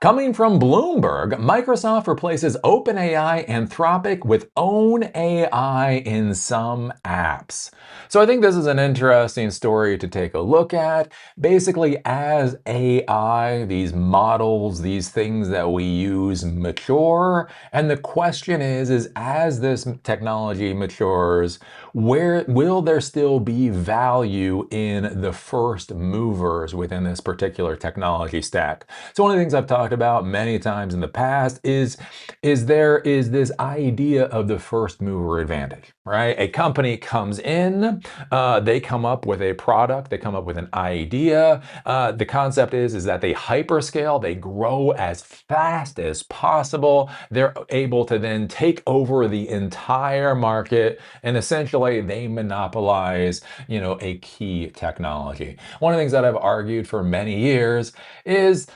Coming from Bloomberg, Microsoft replaces OpenAI Anthropic with OwnAI in some apps. So I think this is an interesting story to take a look at. Basically, as AI, these models, these things that we use mature, and the question is as this technology matures, where will there still be value in the first movers within this particular technology stack? So one of the things I've talked about many times in the past is there is this idea of the first mover advantage, right? A company comes in, they come up with a product, they come up with an idea. The concept is that they hyperscale, they grow as fast as possible. They're able to then take over the entire market, and essentially they monopolize, a key technology. One of the things that I've argued for many years is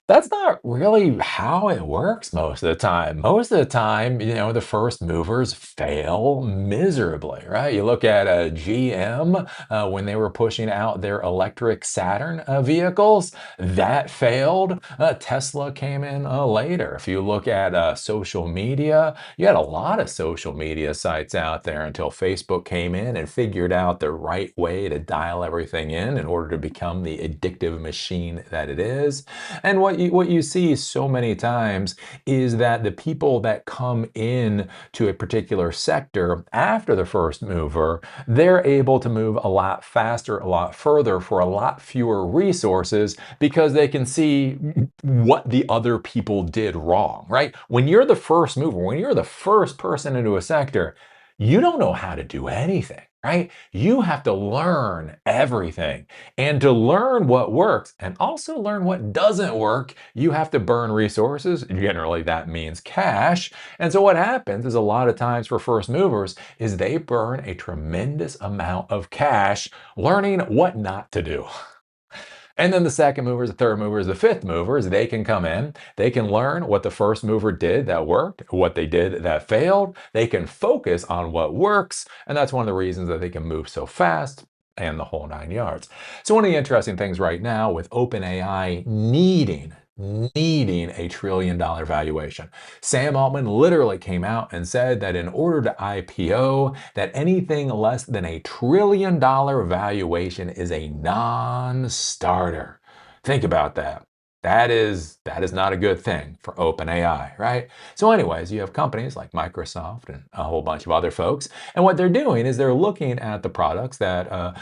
that's not really how it works most of the time. Most of the time, the first movers fail miserably, right? You look at GM when they were pushing out their electric Saturn vehicles, that failed. Tesla came in later. If you look at social media, you had a lot of social media sites out there until Facebook came in and figured out the right way to dial everything in order to become the addictive machine that it is. And what you see so many times is that the people that come in to a particular sector after the first mover, they're able to move a lot faster, a lot further for a lot fewer resources because they can see what the other people did wrong, right? When you're the first mover, when you're the first person into a sector, you don't know how to do anything, right? You have to learn everything. And to learn what works and also learn what doesn't work, you have to burn resources. Generally, that means cash. And so what happens is a lot of times for first movers is they burn a tremendous amount of cash learning what not to do. And then the second movers, the third movers, the fifth movers, they can come in, they can learn what the first mover did that worked, what they did that failed. They can focus on what works. And that's one of the reasons that they can move so fast and the whole nine yards. So one of the interesting things right now with OpenAI needing a $1 trillion valuation. Sam Altman literally came out and said that in order to IPO, that anything less than $1 trillion valuation is a non-starter. Think about that. That is not a good thing for OpenAI, right? So anyways, you have companies like Microsoft and a whole bunch of other folks, and what they're doing is they're looking at the products that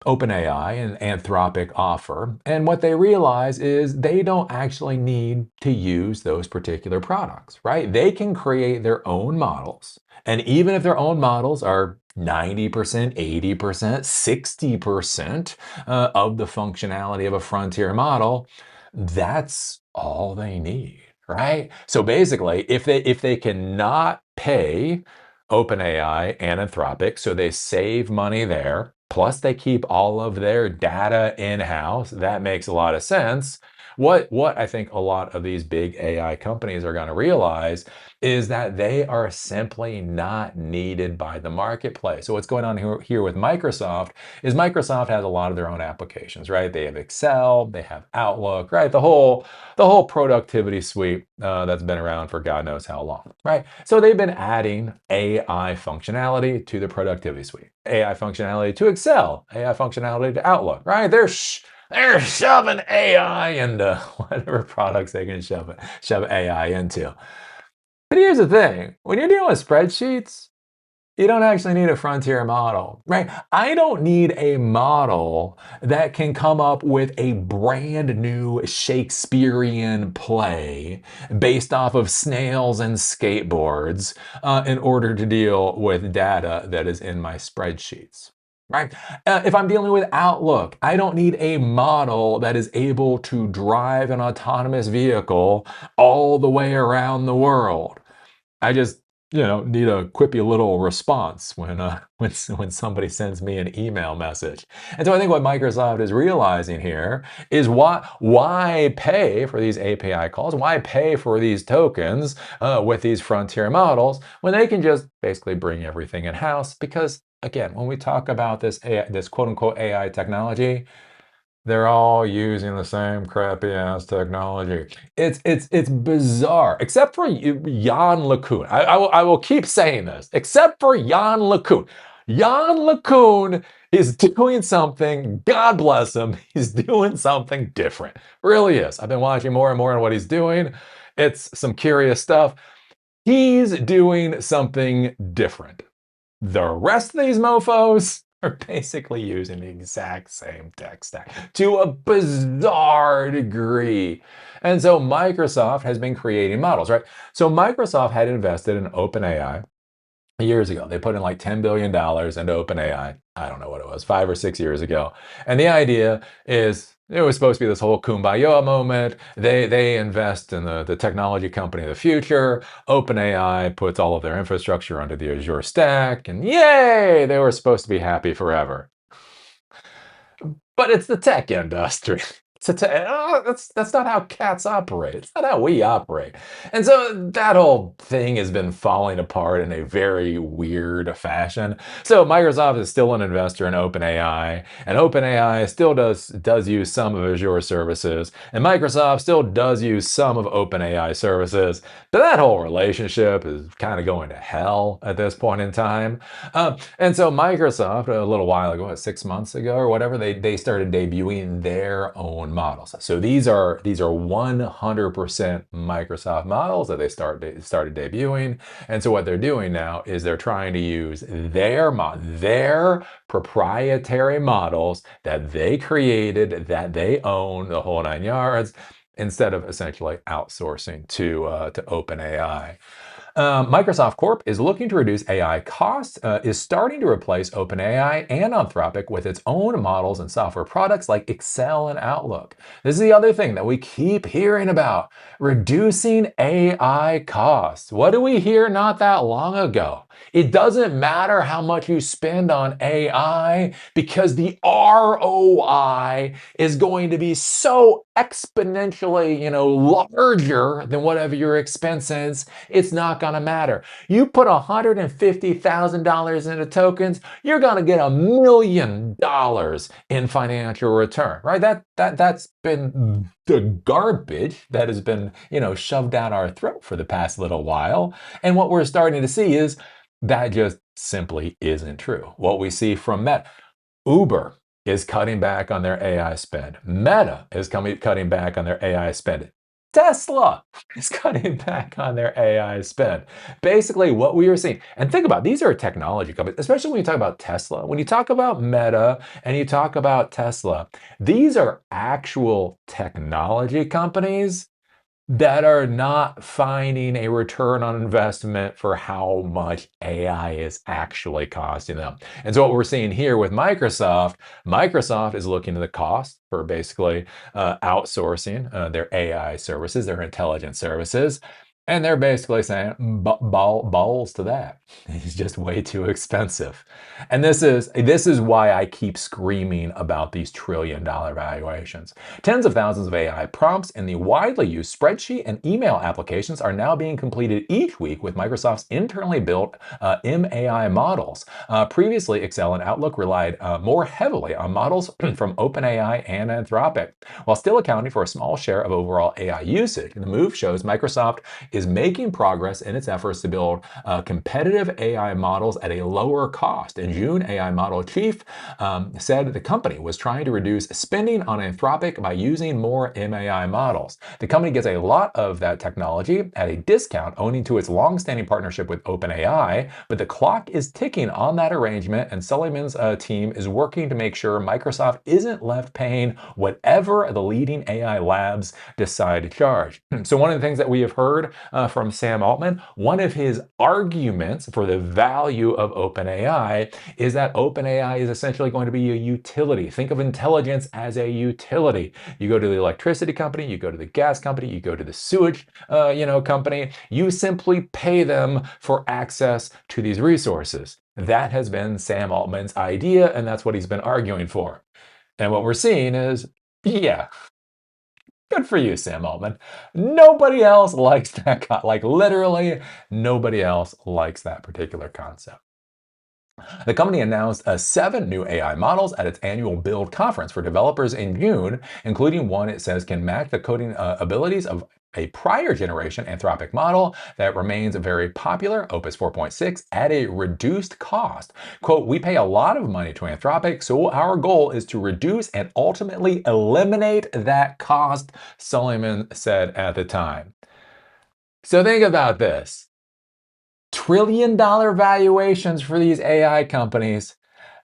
OpenAI and Anthropic offer, and what they realize is they don't actually need to use those particular products, right? They can create their own models, and even if their own models are 90%, 80%, 60% of the functionality of a frontier model, that's all they need, right? So basically, if they cannot pay OpenAI and Anthropic, so they save money there, plus they keep all of their data in-house, that makes a lot of sense. What I think a lot of these big AI companies are going to realize is that they are simply not needed by the marketplace. So what's going on here with Microsoft is Microsoft has a lot of their own applications, right? They have Excel, they have Outlook, right? The whole productivity suite that's been around for God knows how long, right? So they've been adding AI functionality to the productivity suite, AI functionality to Excel, AI functionality to Outlook, right? They're shoving AI into whatever products they can shove AI into. But here's the thing, when you're dealing with spreadsheets, you don't actually need a frontier model, right? I don't need a model that can come up with a brand new Shakespearean play based off of snails and skateboards in order to deal with data that is in my spreadsheets. Right? If I'm dealing with Outlook, I don't need a model that is able to drive an autonomous vehicle all the way around the world. I just, need a quippy little response when somebody sends me an email message. And so I think what Microsoft is realizing here is why pay for these API calls? Why pay for these tokens with these frontier models when they can just basically bring everything in-house? Because again, when we talk about this quote unquote AI technology, They're all using the same crappy ass technology. It's bizarre, except for Jan LeCun. I will keep saying this, except for Jan LeCun. Jan LeCun is doing something. God bless him. He's doing something different. Really is. I've been watching more and more on what he's doing. It's some curious stuff. He's doing something different. The rest of these mofos are basically using the exact same tech stack to a bizarre degree. And so Microsoft has been creating models, right? So Microsoft had invested in OpenAI years ago. They put in like $10 billion into OpenAI. I don't know what it was, 5 or 6 years ago. And the idea is it was supposed to be this whole kumbaya moment. They invest in the technology company of the future. OpenAI puts all of their infrastructure under the Azure stack, and yay, they were supposed to be happy forever. But it's the tech industry. That's not how cats operate. It's not how we operate. And so that whole thing has been falling apart in a very weird fashion. So Microsoft is still an investor in OpenAI, and OpenAI still does use some of Azure services, and Microsoft still does use some of OpenAI services. But that whole relationship is kind of going to hell at this point in time. And so Microsoft, a little while ago, 6 months ago or whatever, they started debuting their own models. So these are 100% Microsoft models that they started debuting. And so what they're doing now is they're trying to use their proprietary models that they created, that they own, the whole 9 yards, instead of essentially outsourcing to OpenAI. Microsoft Corp is looking to reduce AI costs, is starting to replace OpenAI and Anthropic with its own models and software products like Excel and Outlook. This is the other thing that we keep hearing about, reducing AI costs. What did we hear not that long ago? It doesn't matter how much you spend on AI because the ROI is going to be so exponentially, larger than whatever your expense is. It's not going to matter. You put $150,000 into tokens, you're going to get $1 million in financial return, right? That's been the garbage that has been, shoved down our throat for the past little while. And what we're starting to see is that just simply isn't true. What we see from Meta, Uber is cutting back on their AI spend. Meta is cutting back on their AI spend. Tesla is cutting back on their AI spend. Basically, what we are seeing, and think about these are technology companies, especially when you talk about Tesla. When you talk about Meta and you talk about Tesla, these are actual technology companies that are not finding a return on investment for how much AI is actually costing them. And so what we're seeing here with Microsoft is looking at the cost for basically outsourcing their AI services, their intelligence services. And they're basically saying, balls to that. It's just way too expensive. And this is why I keep screaming about these trillion-dollar valuations. Tens of thousands of AI prompts in the widely used spreadsheet and email applications are now being completed each week with Microsoft's internally built MAI models. Previously, Excel and Outlook relied more heavily on models from OpenAI and Anthropic. While still accounting for a small share of overall AI usage, the move shows Microsoft is making progress in its efforts to build competitive AI models at a lower cost. In June, AI model chief said the company was trying to reduce spending on Anthropic by using more MAI models. The company gets a lot of that technology at a discount owing to its long-standing partnership with OpenAI, but the clock is ticking on that arrangement, and Sullivan's team is working to make sure Microsoft isn't left paying whatever the leading AI labs decide to charge. So one of the things that we have heard from Sam Altman, one of his arguments for the value of OpenAI is that OpenAI is essentially going to be a utility. Think of intelligence as a utility. You go to the electricity company, you go to the gas company, you go to the sewage company, you simply pay them for access to these resources. That has been Sam Altman's idea, and that's what he's been arguing for. And what we're seeing is, yeah, good for you, Sam Altman. Nobody else likes that. Like literally, nobody else likes that particular concept. The company announced 7 new AI models at its annual Build conference for developers in June, including one it says can match the coding abilities of a prior generation Anthropic model that remains very popular, Opus 4.6, at a reduced cost. Quote, we pay a lot of money to Anthropic, so our goal is to reduce and ultimately eliminate that cost, Sullivan said at the time. So think about this. $1 trillion valuations for these AI companies.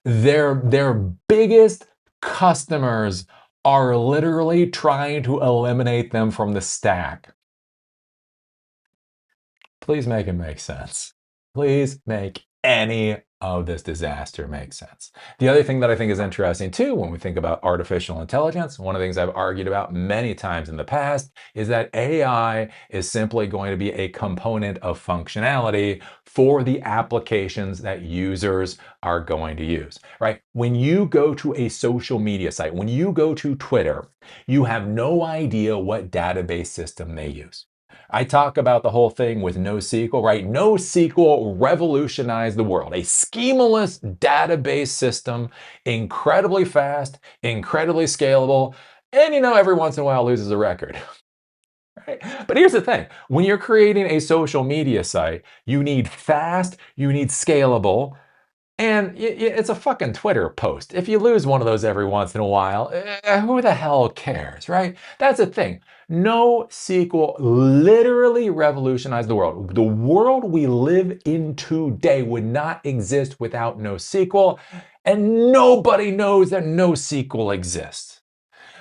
Their biggest customers are literally trying to eliminate them from the stack. Please make it make sense. Please make any of this disaster make sense. The other thing that I think is interesting too, when we think about artificial intelligence, one of the things I've argued about many times in the past is that AI is simply going to be a component of functionality for the applications that users are going to use, right? When you go to a social media site, when you go to Twitter, you have no idea what database system they use. I talk about the whole thing with NoSQL, right? NoSQL revolutionized the world. A schemaless database system, incredibly fast, incredibly scalable, and every once in a while loses a record. Right? But here's the thing. When you're creating a social media site, you need fast, you need scalable, and it's a fucking Twitter post. If you lose one of those every once in a while, who the hell cares, right? That's the thing. NoSQL literally revolutionized the world. The world we live in today would not exist without NoSQL, and nobody knows that NoSQL exists.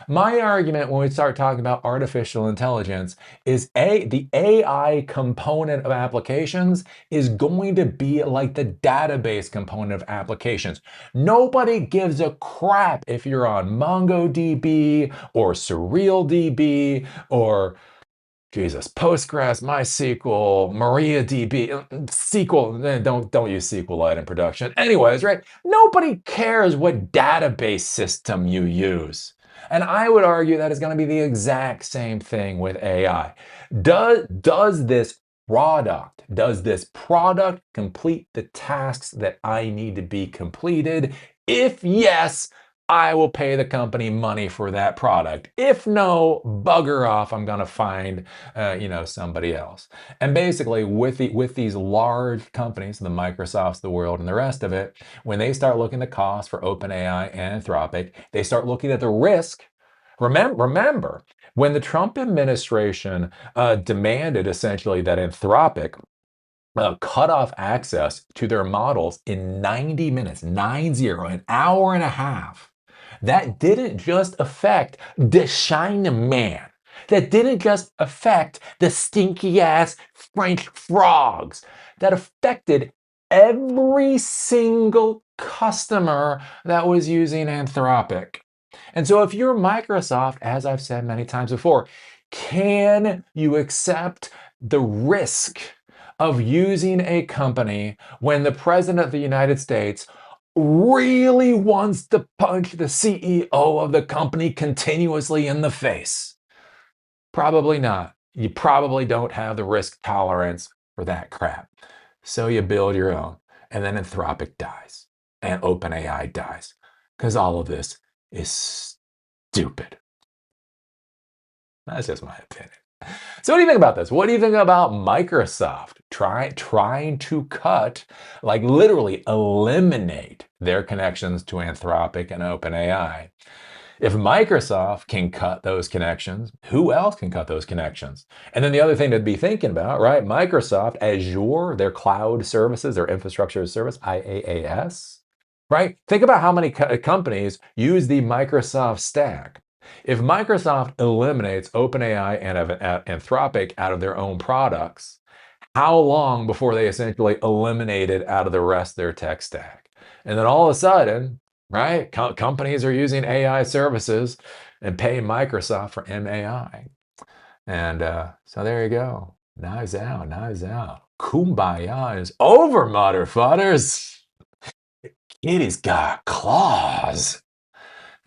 My argument when we start talking about artificial intelligence is the AI component of applications is going to be like the database component of applications. Nobody gives a crap if you're on MongoDB or SurrealDB or Postgres, MySQL, MariaDB, SQL. Don't use SQLite in production. Anyways, right? Nobody cares what database system you use. And I would argue that is going to be the exact same thing with AI. Does this product complete the tasks that I need to be completed? If yes, I will pay the company money for that product. If no, bugger off. I'm going to find, somebody else. And basically, with these large companies, the Microsofts of the world and the rest of it, when they start looking at the cost for OpenAI and Anthropic, they start looking at the risk. Remember, when the Trump administration demanded essentially that Anthropic cut off access to their models in 90 minutes, 90, an hour and a half. That didn't just affect the China man. That didn't just affect the stinky ass French frogs. That affected every single customer that was using Anthropic. And so if you're Microsoft, as I've said many times before, can you accept the risk of using a company when the President of the United States really wants to punch the CEO of the company continuously in the face? Probably not. You probably don't have the risk tolerance for that crap. So you build your own. And then Anthropic dies. And OpenAI dies. Because all of this is stupid. That's just my opinion. So what do you think about this? What do you think about Microsoft trying to cut, like literally eliminate their connections to Anthropic and OpenAI? If Microsoft can cut those connections, who else can cut those connections? And then the other thing to be thinking about, right? Microsoft, Azure, their cloud services, their infrastructure as service, IaaS, right? Think about how many companies use the Microsoft stack. If Microsoft eliminates OpenAI and Anthropic out of their own products, how long before they essentially eliminate it out of the rest of their tech stack? And then all of a sudden, right, companies are using AI services and paying Microsoft for MAI. And so there you go. Knives out, knives out. Kumbaya is over, motherfuckers. Kitty's got claws.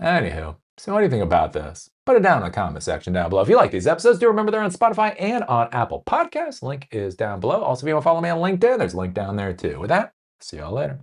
Anywho, so what do you think about this? Put it down in the comment section down below. If you like these episodes, do remember they're on Spotify and on Apple Podcasts. Link is down below. Also, if you want to follow me on LinkedIn, there's a link down there too. With that, see y'all later.